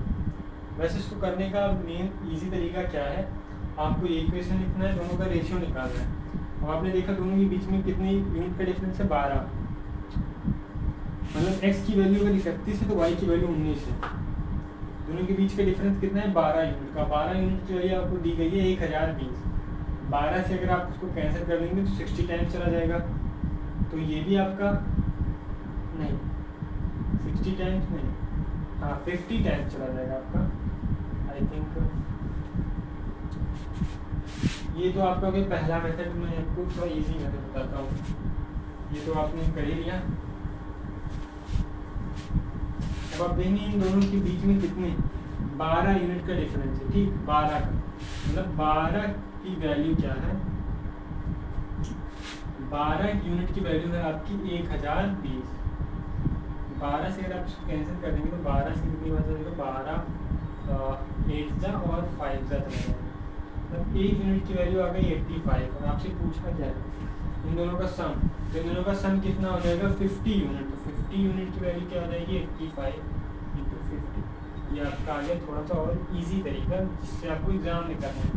वैसे इसको करने का मेन इजी तरीका क्या है, आपको इक्वेशन लिखना है, दोनों का रेशियो निकालना है। और आपने देखा दोनों के बीच में कितनी यूनिट का डिफरेंस है 12, मतलब x की वैल्यू अगर 31 है तो y की वैल्यू 19 है, दोनों के बीच का डिफरेंस कितना है 12 यूनिट का। 12 यूनिट की वैल्यू आपको दी गई है 1020, 12 से अगर आप उसको कैंसिल कर देंगे तो 60 टाइम्स चला जाएगा, तो ये भी आपका नहीं 60 टाइम्स नहीं, हाँ 50 टाइम्स चला जाएगा आपका आई थिंक। ये तो आपका कोई पहला मेथड, मैं आपको थोड़ा इजी मेथड बताता हूँ, ये तो आपने कर ही लिया। अब आप देखेंगे इन दोनों के बीच में कितने 12 यूनिट का डिफरेंस है। ठीक, 12 का मतलब 12 की वैल्यू क्या है, 12 यूनिट की वैल्यू है आपकी 1020। 12 से अगर आप इसको कैंसिल कर देंगे तो 12 से कितनी बात है, 12 8 जा और 5 जा चला जाएगा, मतलब 1 यूनिट की वैल्यू आ गई 85। और आपसे पूछना क्या है इन दोनों का सम, तो इन दोनों का सम कितना हो जाएगा 50 यूनिट, तो 50 यूनिट की वैल्यू क्या हो जाएगी 85 इंटू 50। ये आपका आगे थोड़ा सा और इजी तरीका जिससे आपको एग्जाम में करना है,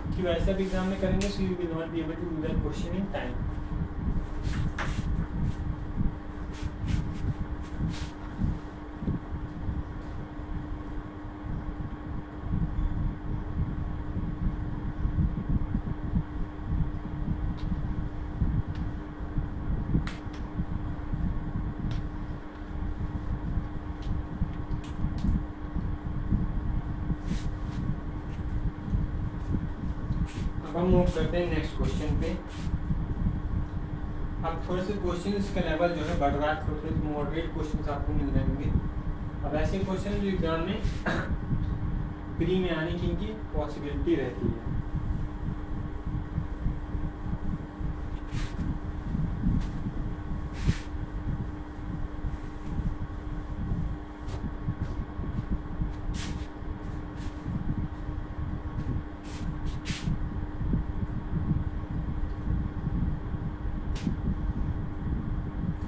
कि वैसे भी एग्जाम में करेंगे so you will not be able to do that question in time. हम मूव करते हैं नेक्स्ट क्वेश्चन पे। अब थोड़े से क्वेश्चन इसका लेवल जो है बढ़ रहा है, थोड़े थोड़े मॉडरेट क्वेश्चन आपको मिल जाएंगे। अब ऐसे क्वेश्चन जो एग्जाम में प्री में आने की इनकी पॉसिबिलिटी रहती है।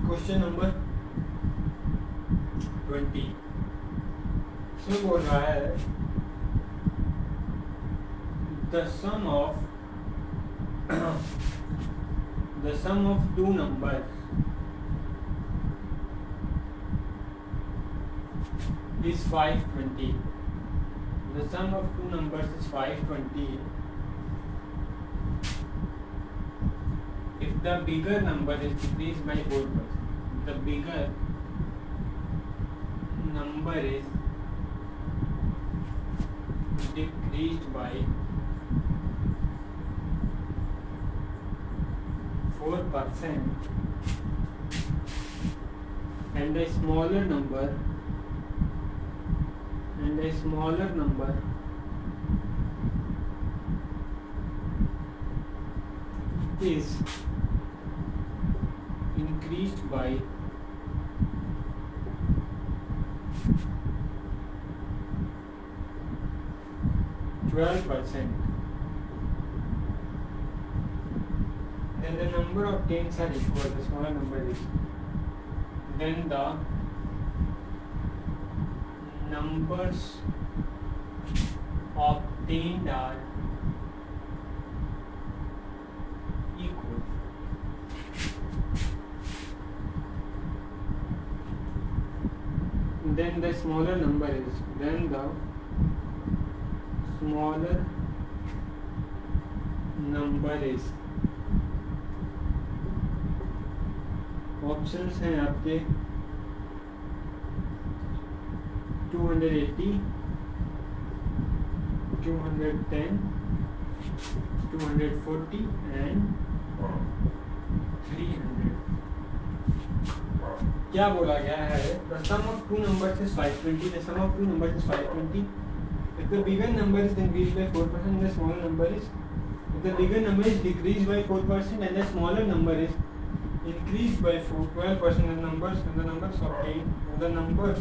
क्वेश्चन नंबर 20 इसमें बोल रहा है the sum of two numbers is 520. The sum of two numbers is 520 if the bigger number is decreased by 4%. The bigger number is decreased by 4% and a smaller number is increased by 12%. Then the number of tens are equal, the smaller number is. Then the numbers obtained are equal. Then the smaller number is. Then the smaller number is. Options हैं आपके 280, 210, 240 and 300। क्या बोला गया है? The sum of two numbers is 520. The sum of two numbers is 520. If the bigger number is increased by 4%, the smaller number is. If the bigger number is decreased by 4% and the smaller number is increased by 12%, the numbers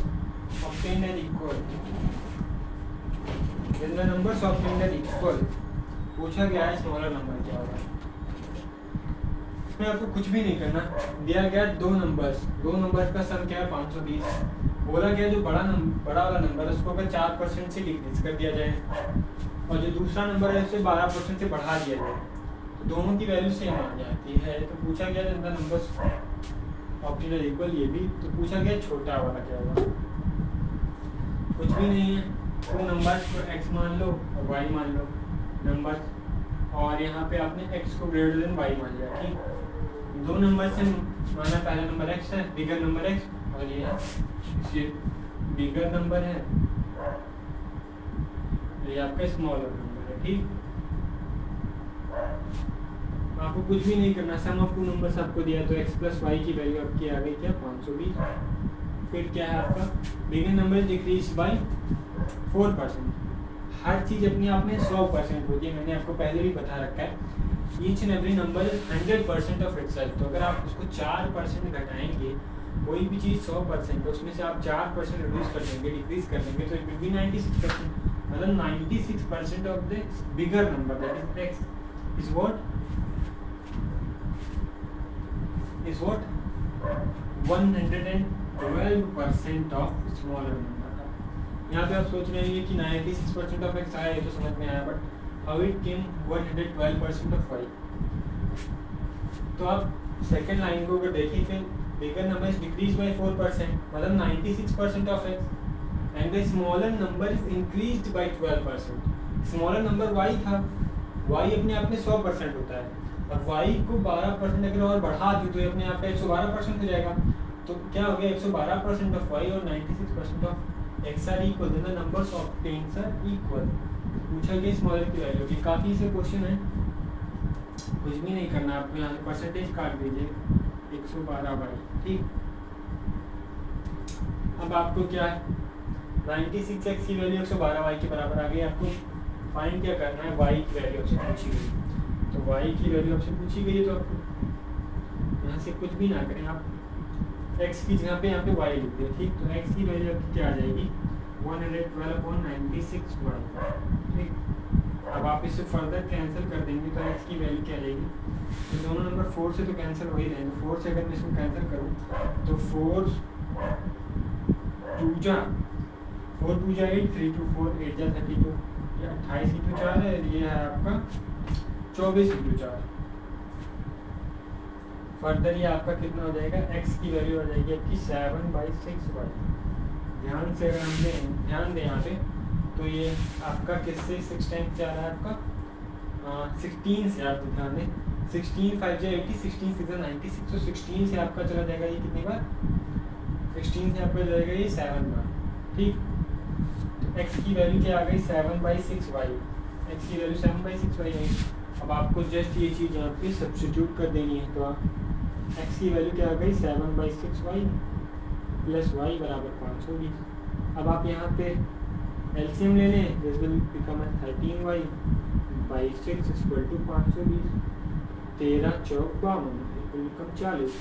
obtained are equal. When the numbers obtained are equal, पूछा गया है smaller number क्या होगा। इसमें आपको कुछ भी नहीं करना, दिया गया दो नंबर्स का सम क्या है 520। बोला गया जो बड़ा वाला नंबर है उसको अगर 4% से डिक्रीज कर दिया जाए और जो दूसरा नंबर है उसे 12% से बढ़ा दिया जाए तो दोनों की वैल्यू सेम आ जाती है। तो पूछा गया जिनका नंबर्स ऑप्टेन्ड आर इक्वल, ये भी तो पूछा गया छोटा वाला क्या होगा। कुछ भी नहीं है, तो नंबर्स को x मान लो और y मान लो नंबर्स, और यहाँ पे आपने x को ग्रेटर देन y मान लिया। ठीक, दो नंबर से माना पहला नंबर x है, बिगर नंबर x, और ये बिगर नंबर है, ये आपका स्मॉलर नंबर है। ठीक, आपको कुछ भी नहीं करना, सम ऑफ टू नंबर्स आपको दिया तो x प्लस वाई की वैल्यू आपकी आ गई क्या 520। फिर क्या है आपका बिगर नंबर डिक्रीज बाय 4%। हर चीज़ अपने आप में 100% होती है, मैंने आपको पहले भी बता रखा है। Each and every number is 100% of itself. तो अगर आप उसको 4% घटाएंगे, कोई भी चीज़ 100% है उसमें से आप 4% रिड्यूस कर देंगे, डिक्रीज कर देंगे, तो इट विल बी 96%। मतलब 96% of the bigger number that is x is what 112% of smaller number. यहाँ पे आप सोच रहे हैं कि 96% ऑफ x आया, ये तो समझ में आया, but how it came 112% of y। तो आप सेकेंड लाइन को अगर देखिए, फिर bigger number is decrease by 4%, मतलब 96% of x and the smaller number is increased by 12%। Smaller number y था, y अपने आप में 100% होता है, और y को 12% अगर और बढ़ा दी तो ये अपने आप 112% हो जाएगा। तो क्या हो गया 112% ऑफ y और 96% of x are equal, then the numbers obtained are equal. पूछा गया स्मॉलर की वैल्यू की, काफ़ी से क्वेश्चन है कुछ भी नहीं करना आपको, यहाँ परसेंटेज काट दीजिए 112/। ठीक, अब आपको क्या है 96x की वैल्यू 112y के बराबर आ गई। आपको फाइंड क्या करना है, y की वैल्यू आपसे पूछी गई, तो y की वैल्यू आपसे पूछी गई है तो आपको यहाँ से कुछ भी ना करें, आप x की जगह पे यहाँ पे y लिख दें। ठीक, तो x की वैल्यू आपकी क्या आ जाएगी 112/96y। ठीक, अब आप इसे फर्दर कैंसिल कर देंगे तो x की वैल्यू क्या आ जाएगी, तो दोनों नंबर 4 से तो कैंसिल हो ही रहे हैं, 4 से अगर मैं इसको कैंसिल करूँ तो 4 2 जा 8, 3 2 4 8 जा 32, ये 28 इंटू 4 है, ये है आपका 24 इंटू 4। फर्दर ये आपका कितना हो जाएगा, x की वैल्यू हो जाएगी आपकी 7/6y। ध्यान से अगर हम ध्यान दें यहाँ पे तो ये आपका किससे 6 टाइम्स जा रहा है आपका 16 से, आप ध्यान दें 16 5 जा 80, 16 6 जा 96, तो 16 से आपका चला जाएगा ये कितनी बार, 16 से आपका जाएगा ये 7 बार। ठीक, तो x की वैल्यू क्या आ गई 7/6y, x की वैल्यू 7/6y है। अब आपको जस्ट ये चीज़ यहाँ पे सब्स्टिट्यूट कर देनी है, तो आप x की वैल्यू क्या आ गई 7/6y प्लस y बराबर 520। अब आप यहाँ पे एलसीएम ले लें, this will become 13y/6 = 520, 13 Chowk 52 will become 40।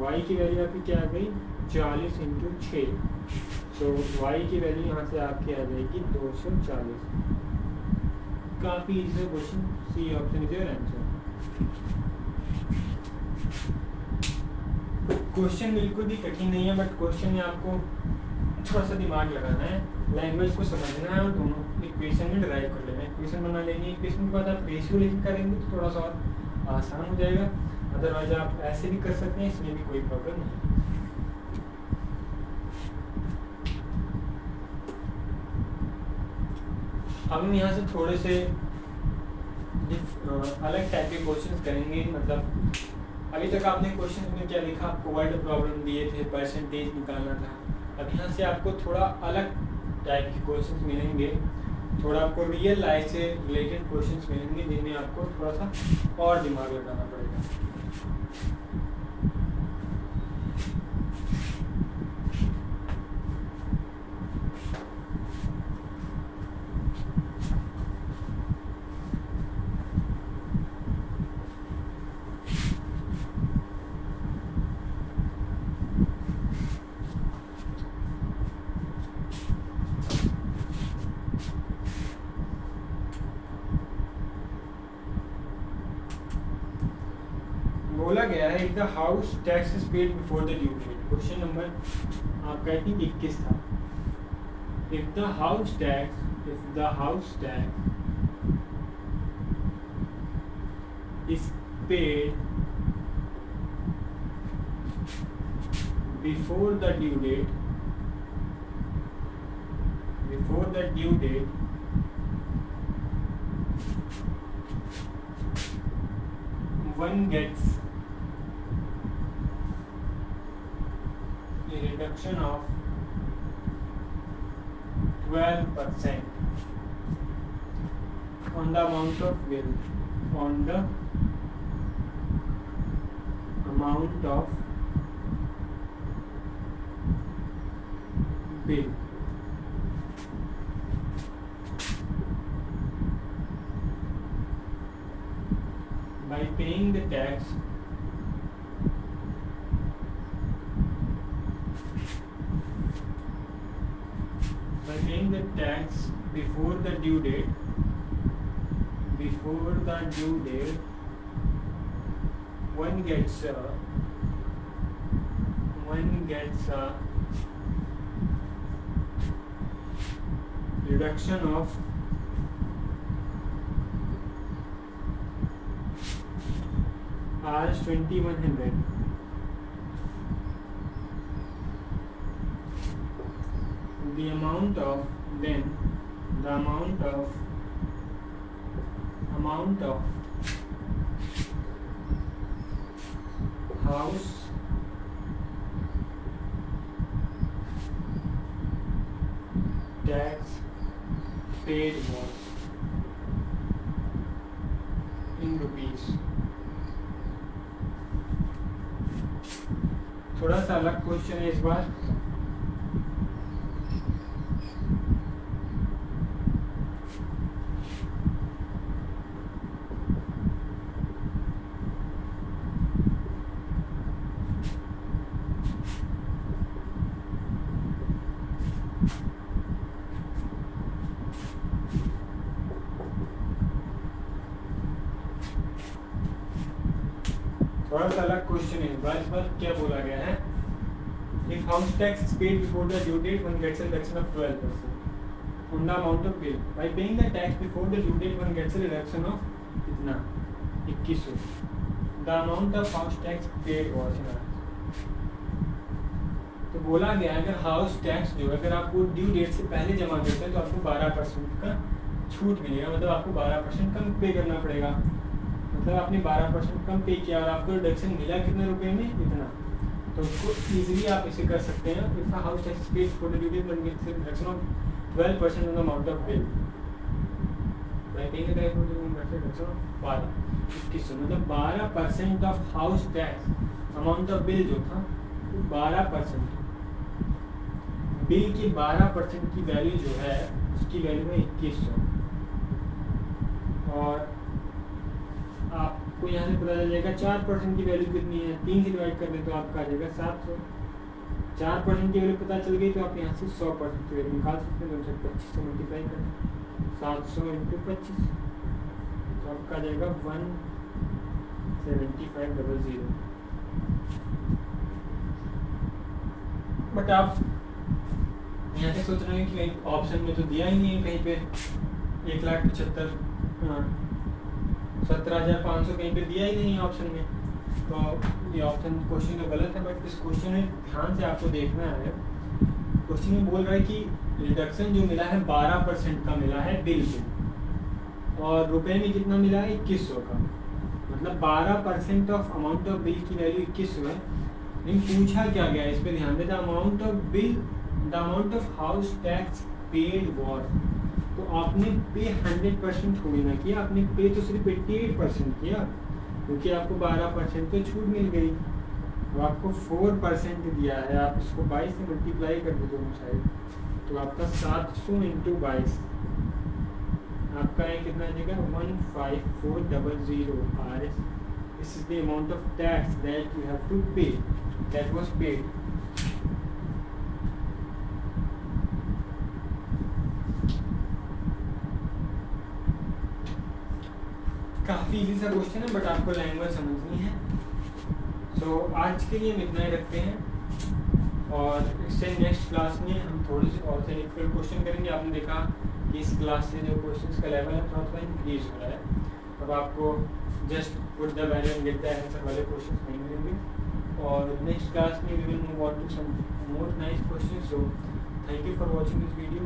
y की वैल्यू आपकी क्या आ गई 40 इंटू 6, तो y की वैल्यू यहाँ से आपकी आ जाएगी 240। काफ़ी easy question, C option is your answer. Question बिल्कुल भी कठिन नहीं है, बट क्वेश्चन में आपको थोड़ा सा दिमाग लगाना है, लैंग्वेज को समझना है और दोनों इक्वेशन में ड्राइव कर लेना है। इक्वेशन बना लेनी है, इक्वेशन के बाद आप रेशियो लेकर करेंगे तो थोड़ा सा और आसान हो जाएगा, अदरवाइज आप ऐसे भी कर सकते हैं, इसमें भी कोई प्रॉब्लम नहीं। अब हम यहाँ से थोड़े से अलग टाइप के क्वेश्चन करेंगे। मतलब अभी तक आपने क्वेश्चन में क्या लिखा, आपको वर्ड प्रॉब्लम दिए थे, परसेंटेज निकालना था। अब यहाँ से आपको थोड़ा अलग टाइप के क्वेश्चन मिलेंगे, थोड़ा आपको रियल लाइफ से रिलेटेड क्वेश्चन मिलेंगे, जिनमें आपको थोड़ा सा और दिमाग लगाना पड़ेगा। बोला गया है, if the house tax is paid before the due date. Question number आपका आई थिंक 21 था। If the house tax is paid before the due date, one gets a reduction of 12% on the amount of bill, by paying the tax before the due date, one gets a reduction of Rs 2100. The amount of house tax paid was in rupees. थोड़ा सा अलग question है इस बार। थोड़ा सा अलग question है इस बार क्या बोला गया है, if house tax is paid before the due date, one gets a reduction of 12% on the amount of bill. By paying the tax before the due date, one gets a reduction of कितना 2100. The amount of house tax paid was ना, तो बोला गया है अगर house tax जो अगर आपको ड्यू डेट से पहले जमा करते हैं तो आपको 12% का छूट मिलेगा, मतलब आपको 12% कम पे करना पड़ेगा। मतलब आपने 12% कम पे किया और आपको रिडक्शन मिला कितने रुपए में, इतना। तो उसको इजीली आप इसे कर सकते हैं, if house tax paid for the due date one gets reduction of 12% on the amount of bill by paying the tax reduction of 12 मतलब 12% of house tax amount of bill जो था 12%, बिल की 12% की वैल्यू जो है उसकी value है 2100। और आपको यहाँ से पता चल जाएगा 4% की वैल्यू कितनी है, 3 से डिवाइड कर दें तो आपका आ जाएगा 700। 4% की वैल्यू पता चल गई तो आप यहाँ से 100% की वैल्यू निकाल सकते हैं, तो 25 से मल्टीप्लाई करें 700 × 25 तो आपका आ जाएगा 17500। बट आप यहाँ से सोच रहे हैं कि ऑप्शन में तो दिया ही नहीं है कहीं पे 1,75,17,500 कहीं पे दिया ही नहीं है ऑप्शन में, तो ये ऑप्शन क्वेश्चन तो गलत है। बट इस क्वेश्चन में ध्यान से आपको देखना है, क्वेश्चन में बोल रहा है कि रिडक्शन जो मिला है 12% का मिला है बिल पे, और रुपए में कितना मिला है 2100 का, मतलब 12% ऑफ अमाउंट ऑफ बिल की वैल्यू 2100 है। लेकिन पूछा क्या गया इस पे ध्यान दें, the amount of bill the amount of house tax paid was, तो आपने पे 100% थोड़ी ना किया, आपने पे तो सिर्फ 88% किया, क्योंकि आपको 12% तो छूट मिल गई। तो आपको 4% दिया है, आप इसको 22 से मल्टीप्लाई कर दो दोनों साइड, तो आपका 700 × 22 आपका है कितना आ जाएगा 15400 RS। This is the amount of tax that you have to pay, that was paid. काफ़ी इजी सा क्वेश्चन है, बट आपको लैंग्वेज समझनी है। सो आज के लिए हम इतना ही रखते हैं, और इससे नेक्स्ट क्लास में हम थोड़ी सी और से डिफिकल्ट क्वेश्चन करेंगे। आपने देखा कि इस क्लास से जो क्वेश्चंस का लेवल है थोड़ा थोड़ा इंक्रीज हो रहा है, अब आपको just put the value and get the answer वाले क्वेश्चंस नहीं मिलेंगे। और नेक्स्ट क्लास में we will move on to some more nice questions. So thank you for watching this video.